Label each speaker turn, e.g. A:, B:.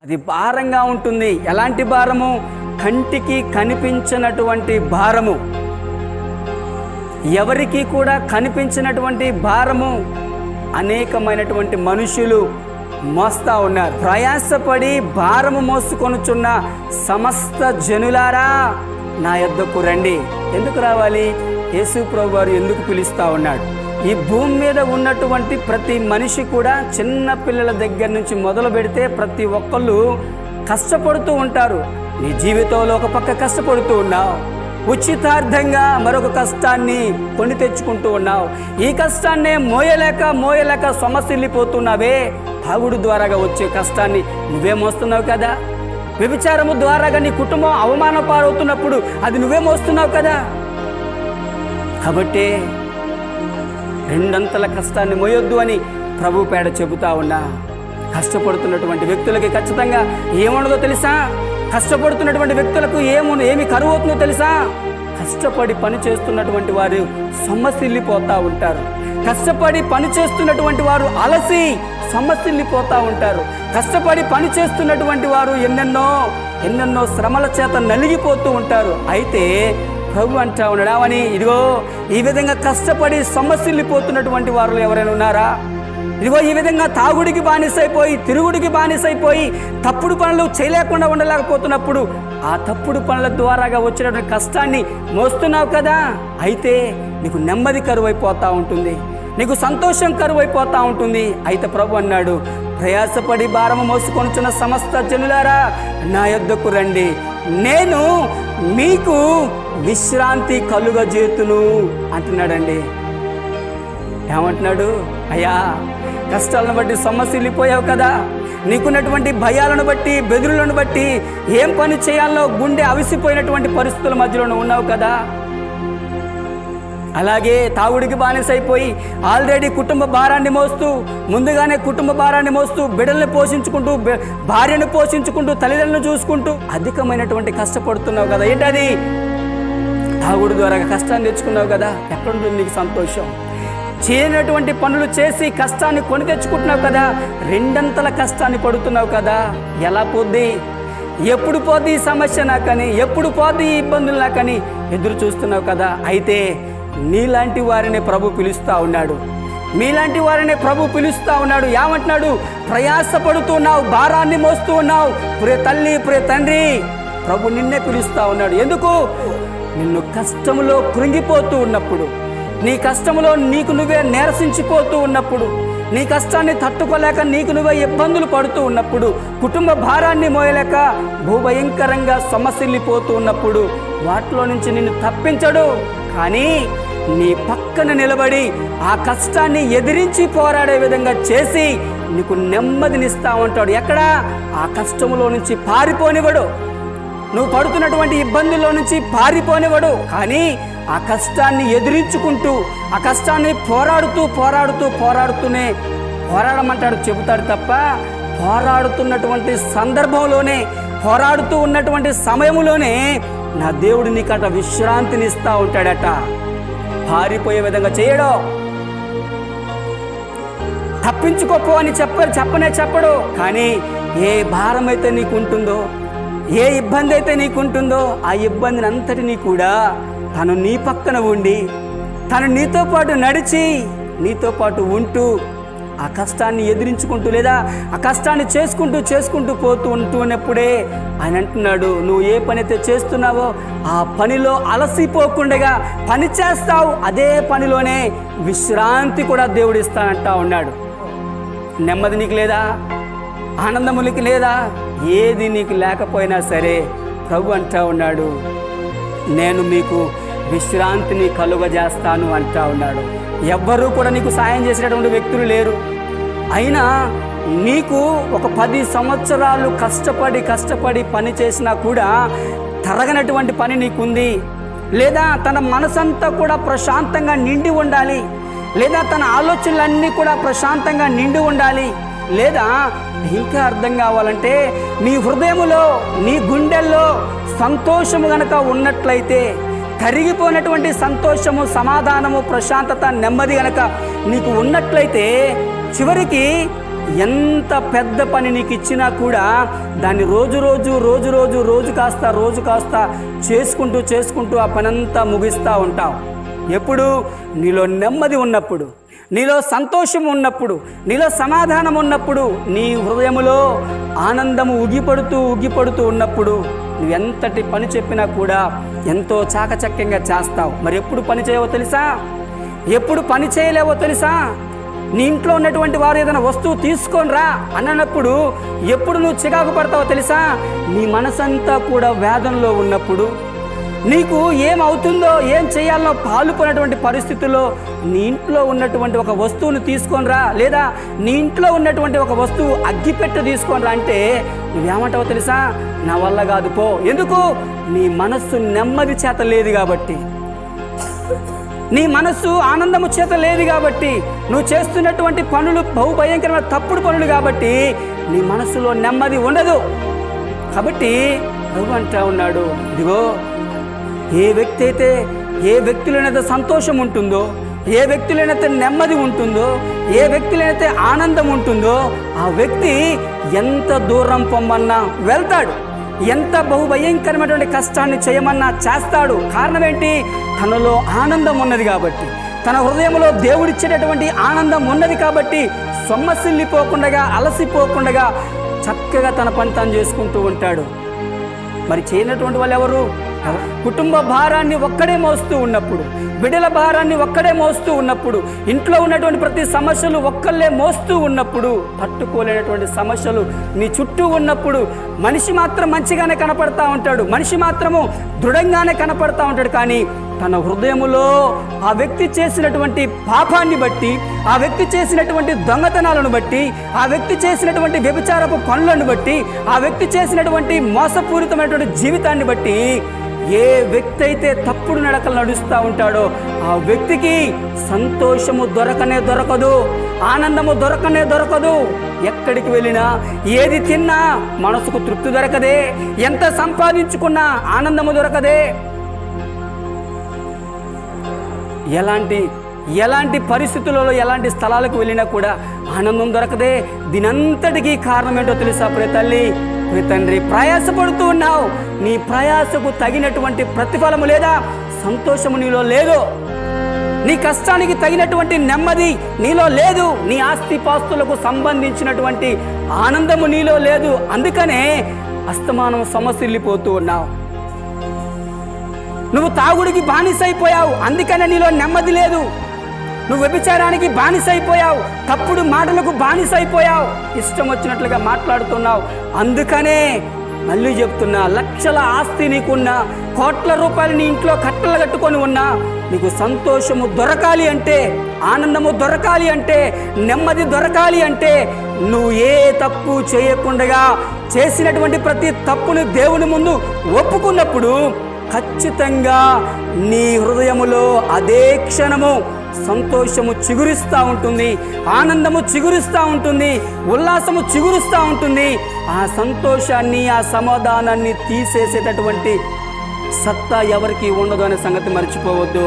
A: అది భారంగా ఉంటుంది. ఎలాంటి భారము? కంటికి కనిపించినటువంటి భారము, ఎవరికి కూడా కనిపించినటువంటి భారము అనేకమైనటువంటి మనుషులు మోస్తా ఉన్నారు. ప్రయాసపడి భారము మోసుకొనుచున్న సమస్త జనులారా నా యొద్దకు రండి. ఎందుకు రావాలి? యేసు ప్రభు వారు ఎందుకు పిలుస్తూ ఉన్నాడు? ఈ భూమి మీద ఉన్నటువంటి ప్రతి మనిషి కూడా చిన్న పిల్లల దగ్గర నుంచి మొదలు పెడితే ప్రతి ఒక్కళ్ళు కష్టపడుతూ ఉంటారు. నీ జీవితంలో ఒక పక్క కష్టపడుతూ ఉన్నావు, ఉచితార్థంగా మరొక కష్టాన్ని కొని తెచ్చుకుంటూ ఉన్నావు. ఈ కష్టాన్నే మోయలేక సొమసిల్లిపోతున్నావే. తాగుడు ద్వారాగా వచ్చే కష్టాన్ని నువ్వే మోస్తున్నావు కదా. వ్యభిచారము ద్వారాగా నీ కుటుంబం అవమాన పాలవుతున్నప్పుడు అది నువ్వే మోస్తున్నావు కదా. కాబట్టి రెండంతల కష్టాన్ని మోయొద్దు అని ప్రభు పేడ చెబుతా ఉన్నా. కష్టపడుతున్నటువంటి వ్యక్తులకి ఖచ్చితంగా ఏముండదో తెలుసా? కష్టపడుతున్నటువంటి వ్యక్తులకు ఏమి కరువు అవుతుందో తెలుసా? కష్టపడి పని చేస్తున్నటువంటి వారు సొమ్మసిల్లిపోతూ ఉంటారు. కష్టపడి పని చేస్తున్నటువంటి వారు అలసి సొమ్మసిల్లిపోతూ ఉంటారు. కష్టపడి పని చేస్తున్నటువంటి వారు ఎన్నెన్నో శ్రమల చేత నలిగిపోతూ ఉంటారు. అయితే ప్రభు అంటా ఉన్నాడని, ఇదిగో ఈ విధంగా కష్టపడి సొమ్మసిల్లిపోతున్నటువంటి వారు ఎవరైనా ఉన్నారా? ఇదిగో ఈ విధంగా తాగుడికి బానిసైపోయి, తిరుగుడికి బానిసైపోయి, తప్పుడు పనులు చేయలేకుండా ఉండలేకపోతున్నప్పుడు ఆ తప్పుడు పనుల ద్వారాగా వచ్చినటువంటి కష్టాన్ని మోస్తున్నావు కదా. అయితే నీకు నెమ్మది కరువైపోతూ ఉంటుంది, నీకు సంతోషం కరువైపోతూ ఉంటుంది. అయితే ప్రభు అన్నాడు, ప్రయాసపడి భారము మోసుకొనుచున్న సమస్త జనులారా నా యొద్దకు రండి, నేను మీకు విశ్రాంతి కలుగజేతును అంటున్నాడండి. ఏమంటున్నాడు? అయ్యా, కష్టాలను బట్టి సొమ్మసిల్లిపోయావు కదా, నీకున్నటువంటి భయాలను బట్టి, బెదురులను బట్టి ఏం పని చేయాలో గుండె అవిసిపోయినటువంటి పరిస్థితుల మధ్యలో ఉన్నావు కదా. అలాగే తాగుడికి బానిసైపోయి ఆల్రెడీ కుటుంబ భారాన్ని మోస్తూ, ముందుగానే కుటుంబ భారాన్ని మోస్తూ, బిడ్డల్ని పోషించుకుంటూ, భార్యను పోషించుకుంటూ, తల్లిదండ్రులను చూసుకుంటూ అధికమైనటువంటి కష్టపడుతున్నావు కదా. ఏంటది? తాగుడు ద్వారా కష్టాన్ని తెచ్చుకున్నావు కదా. ఎక్కడుంటుంది నీకు సంతోషం? చేయనటువంటి పనులు చేసి కష్టాన్ని కొని తెచ్చుకుంటున్నావు కదా. రెండంతల కష్టాన్ని పడుతున్నావు కదా. ఎలా పోద్ది? ఎప్పుడు పోద్ది ఈ సమస్య నాకని, ఎప్పుడు పోద్ది ఈ ఇబ్బందులు నాకని ఎదురు చూస్తున్నావు కదా. అయితే నీలాంటి వారిని ప్రభు పిలుస్తూ ఉన్నాడు, మీలాంటి వారిని ప్రభు పిలుస్తూ ఉన్నాడు. ఏమంటున్నాడు? ప్రయాసపడుతున్నావు, భారాన్ని మోస్తూ ఉన్నావు, ప్రియ తల్లి, ప్రియ తండ్రి, ప్రభు నిన్నే పిలుస్తూ ఉన్నాడు. ఎందుకు? నిన్ను కష్టంలో కృంగిపోతూ ఉన్నప్పుడు, నీ కష్టంలో నీకు నువ్వే నీరసించిపోతూ ఉన్నప్పుడు, నీ కష్టాన్ని తట్టుకోలేక నీకు నువ్వే ఇబ్బందులు పడుతూ ఉన్నప్పుడు, కుటుంబ భారాన్ని మోయలేక భూభయంకరంగా సొమ్మసిల్లిపోతూ ఉన్నప్పుడు వాటిలో నుంచి నిన్ను తప్పించడు, కానీ నీ పక్కన నిలబడి ఆ కష్టాన్ని ఎదిరించి పోరాడే విధంగా చేసి నీకు నెమ్మదినిస్తా ఉంటాడు. ఎక్కడ? ఆ కష్టంలో నుంచి పారిపోనివ్వడు, నువ్వు పడుతున్నటువంటి ఇబ్బందుల్లో నుంచి పారిపోనివ్వడు, కానీ ఆ కష్టాన్ని ఎదిరించుకుంటూ, ఆ కష్టాన్ని పోరాడుతూనే పోరాడమంటాడు, చెబుతాడు తప్ప పోరాడుతున్నటువంటి సందర్భంలోనే, పోరాడుతూ ఉన్నటువంటి సమయంలోనే నా దేవుడు నీకట విశ్రాంతినిస్తూ ఉంటాడట. పారిపోయే విధంగా చేయడు, తప్పించుకోపో అని చెప్పడు. కానీ ఏ భారం అయితే నీకు ఉంటుందో, ఏ ఇబ్బంది అయితే నీకుంటుందో, ఆ ఇబ్బందిని అంతటినీ కూడా తను నీ పక్కన ఉండి, తను నీతో పాటు నడిచి, నీతో పాటు ఉంటూ, ఆ కష్టాన్ని ఎదిరించుకుంటూ, లేదా ఆ కష్టాన్ని చేసుకుంటూ ఉన్నప్పుడే ఆయన అంటున్నాడు, నువ్వు ఏ పని అయితే చేస్తున్నావో ఆ పనిలో అలసిపోకుండా పని చేస్తావు, అదే పనిలోనే విశ్రాంతి కూడా దేవుడు ఇస్తానంటా ఉన్నాడు. నెమ్మది నీకు లేదా? ఆనందము నీకు లేదా? ఏది నీకు లేకపోయినా సరే ప్రభు అంటా ఉన్నాడు, నేను మీకు విశ్రాంతిని కలుగజేస్తాను అంటా ఉన్నాడు. ఎవ్వరూ కూడా నీకు సాయం చేసేటటువంటి వ్యక్తులు లేరు. అయినా నీకు ఒక 10 సంవత్సరాలు కష్టపడి పని చేసినా కూడా తరగనటువంటి పని నీకుంది, లేదా తన మనసంతా కూడా ప్రశాంతంగా నిండి ఉండాలి, లేదా తన ఆలోచనలన్నీ కూడా ప్రశాంతంగా నిండి ఉండాలి, లేదా ఇంకా అర్థం కావాలంటే నీ హృదయములో, నీ గుండెల్లో సంతోషము గనక ఉన్నట్లయితే, కరిగిపోయినటువంటి సంతోషము, సమాధానము, ప్రశాంతత, నెమ్మది గనక నీకు ఉన్నట్లయితే చివరికి ఎంత పెద్ద పని నీకు ఇచ్చినా కూడా దాన్ని రోజు కాస్త చేసుకుంటూ ఆ పనంతా ముగిస్తూ ఉంటావు. ఎప్పుడు? నీలో నెమ్మది ఉన్నప్పుడు, నీలో సంతోషం ఉన్నప్పుడు, నీలో సమాధానం ఉన్నప్పుడు, నీ హృదయములో ఆనందము ఉగ్గిపడుతూ ఉన్నప్పుడు నువ్వు ఎంతటి పని చెప్పినా కూడా ఎంతో చాకచక్యంగా చేస్తావు. మరి ఎప్పుడు పని చేయవో తెలుసా? ఎప్పుడు పని చేయలేవో తెలుసా? నీ ఇంట్లో ఉన్నటువంటి వారు ఏదైనా వస్తువు తీసుకొని రా అన్నప్పుడు ఎప్పుడు నువ్వు చికాకు పడతావో తెలుసా? నీ మనసంతా కూడా వేదనలో ఉన్నప్పుడు, నీకు ఏమవుతుందో ఏం చేయాలో పాలుపోయినటువంటి పరిస్థితుల్లో నీ ఇంట్లో ఉన్నటువంటి ఒక వస్తువును తీసుకొని రా, లేదా నీ ఇంట్లో ఉన్నటువంటి ఒక వస్తువు అగ్గిపెట్టె తీసుకొని రా అంటే నువ్వేమంటావో తెలుసా? నా వల్ల కాదు పో. ఎందుకు? నీ మనస్సు నెమ్మది చేత లేదు కాబట్టి, నీ మనస్సు ఆనందము చేత లేదు కాబట్టి, నువ్వు చేస్తున్నటువంటి పనులు బహుభయంకరమైన తప్పుడు పనులు కాబట్టి నీ మనస్సులో నెమ్మది ఉండదు. కాబట్టి ప్రభు అంటా ఉన్నాడు, ఇదిగో ఏ వ్యక్తిలోనైతే సంతోషం ఉంటుందో, ఏ వ్యక్తిలోనైతే నెమ్మది ఉంటుందో, ఏ వ్యక్తిలోనైతే ఆనందం ఉంటుందో ఆ వ్యక్తి ఎంత దూరం పొమ్మన్నా వెళ్తాడు, ఎంత బహుభయంకరమైనటువంటి కష్టాన్ని చేయమన్నా చేస్తాడు. కారణం ఏంటి? తనలో ఆనందం ఉన్నది కాబట్టి, తన హృదయంలో దేవుడిచ్చేటటువంటి ఆనందం ఉన్నది కాబట్టి సొమ్మసిల్లిపోకుండా, అలసిపోకుండా చక్కగా తన పని తాను చేసుకుంటూ ఉంటాడు. మరి చేయనటువంటి వాళ్ళు ఎవరు? కుటుంబ భారాన్ని ఒక్కడే మోస్తూ ఉన్నప్పుడు, బిడ్డల భారాన్ని ఒక్కడే మోస్తూ ఉన్నప్పుడు, ఇంట్లో ఉన్నటువంటి ప్రతి సమస్యలు ఒక్కళ్ళే మోస్తూ ఉన్నప్పుడు, తట్టుకోలేనటువంటి సమస్యలు నీ చుట్టూ ఉన్నప్పుడు మనిషి మాత్రం మంచిగానే కనపడతా ఉంటాడు, మనిషి మాత్రము దృఢంగానే కనపడతా ఉంటాడు. కానీ తన హృదయములో ఆ వ్యక్తి చేసినటువంటి పాపాన్ని బట్టి, ఆ వ్యక్తి చేసినటువంటి దొంగతనాలను బట్టి, ఆ వ్యక్తి చేసినటువంటి వ్యభిచారపు పనులను బట్టి, ఆ వ్యక్తి చేసినటువంటి మోసపూరితమైనటువంటి జీవితాన్ని బట్టి ఏ వ్యక్తి అయితే తప్పుడు నడకలు నడుస్తూ ఉంటాడో ఆ వ్యక్తికి సంతోషము దొరకదు, ఆనందము దొరకదు. ఎక్కడికి వెళ్ళినా, ఏది తిన్నా మనసుకు తృప్తి దొరకదే, ఎంత సంపాదించుకున్నా ఆనందము దొరకదే. ఎలాంటి పరిస్థితులలో, ఎలాంటి స్థలాలకు వెళ్ళినా కూడా ఆనందం దొరకదే. దీనంతటికీ కారణం ఏంటో తెలుసా? ప్రియ తల్లి, ప్రియ తండ్రి, ప్రయాసపడుతూ ఉన్నావు, నీ ప్రయాసకు తగినటువంటి ప్రతిఫలము లేదా, సంతోషము నీలో లేదు, నీ కష్టానికి తగినటువంటి నెమ్మది నీలో లేదు, నీ ఆస్తిపాస్తులకు సంబంధించినటువంటి ఆనందము నీలో లేదు. అందుకనే అస్తమానం సమస్యలిపోతూ ఉన్నావు. నువ్వు తాగుడికి బానిసైపోయావు, అందుకనే నీలో నెమ్మది లేదు. నువ్వు వ్యభిచారానికి బానిసైపోయావు, తప్పుడు మాటలకు బానిసైపోయావు, ఇష్టం వచ్చినట్లుగా మాట్లాడుతున్నావు. అందుకనే మళ్ళీ చెప్తున్నా, లక్షల ఆస్తి నీకున్నా, కోట్ల రూపాయలు నీ ఇంట్లో కట్టలు కట్టుకొని ఉన్నా, నీకు సంతోషము దొరకాలి అంటే, ఆనందము దొరకాలి అంటే, నెమ్మది దొరకాలి అంటే నువ్వు ఏ తప్పు చేయకుండా చేసినటువంటి ప్రతి తప్పును దేవుని ముందు ఒప్పుకున్నప్పుడు ఖచ్చితంగా నీ హృదయములో అదే క్షణము సంతోషము చిగురిస్తూ ఉంటుంది, ఆనందము చిగురిస్తూ ఉంటుంది, ఉల్లాసము చిగురుస్తూ ఉంటుంది. ఆ సంతోషాన్ని, ఆ సమాధానాన్ని తీసేసేటటువంటి సత్తా ఎవరికి ఉండదు అనే సంగతి మర్చిపోవద్దు.